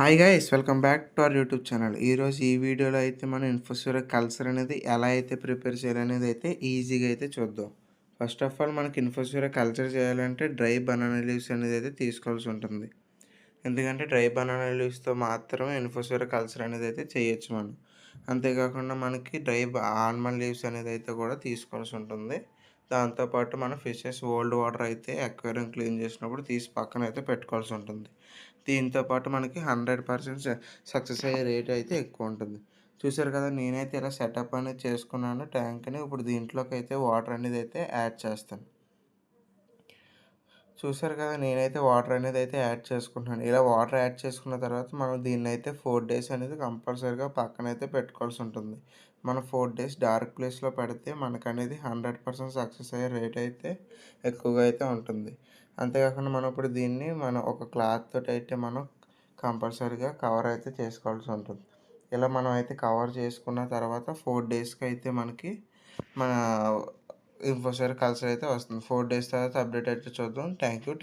Hi guys welcome back to our YouTube channel. ఈరోజు ఈ వీడియోలో అయితే మనం ఇన్ఫోస్ఫియర్ కల్చర్ అనేది ఎలా అయితే ప్రిపేర్ చేయాలనేది అయితే ఈజీగా అయితే చూద్దాం. ఫస్ట్ ఆఫ్ ఆల్ మనకి ఇన్ఫోస్ఫియర్ కల్చర్ చేయాలంటే డ్రై బనానా లీవ్స్ అనేది అయితే తీసుకోవాల్సి ఉంటుంది. ఎందుకంటే డ్రై బనానా లీవ్స్తో మాత్రమే ఇన్ఫోస్ఫియర్ కల్చర్ అనేది అయితే చేయొచ్చు మనం. అంతేకాకుండా మనకి ఆల్మండ్ లీవ్స్ అనేది అయితే కూడా తీసుకోవాల్సి ఉంటుంది. దాంతోపాటు మన ఫిషెస్ ఓల్డ్ వాటర్ అయితే అక్వేరియం క్లీన్ చేసినప్పుడు తీసి పక్కన అయితే పెట్టుకోవాల్సి ఉంటుంది. దీంతో పాటు మనకి 100% సక్సెస్ అయ్యే రేట్ అయితే ఎక్కువ ఉంటుంది. చూసారు కదా, నేనైతే ఇలా సెటప్ అనేది చేసుకున్నాను ట్యాంక్‌ని. ఇప్పుడు దీంట్లోకి అయితే వాటర్ అనేది అయితే యాడ్ చేస్తాను. చూసారు కదా, నేనైతే వాటర్ అనేది అయితే యాడ్ చేసుకుంటున్నాను. ఇలా వాటర్ యాడ్ చేసుకున్న తర్వాత మనం దీన్నైతే 4 డేస్ అనేది కంపల్సరీగా పక్కనైతే పెట్టుకోవాల్సి ఉంటుంది. మనం 4 డేస్ డార్క్ ప్లేస్‌లో పెడితే మనకనేది 100% సక్సెస్ అయ్యే రేట్ అయితే ఎక్కువగా అయితే ఉంటుంది. అంతేకాకుండా మనం ఇప్పుడు దీన్ని ఒక క్లాత్ తోటైతే మనం కంపల్సరీగా కవర్ అయితే చేసుకోవాల్సి ఉంటుంది. ఇలా మనం అయితే కవర్ చేసుకున్న తర్వాత 4 డేస్‌కి అయితే మనకి మన ఇంకోసారి కల్చర్ అయితే వస్తుంది. 4 డేస్ తర్వాత అప్డేట్ అయితే చూద్దాం. Thank you.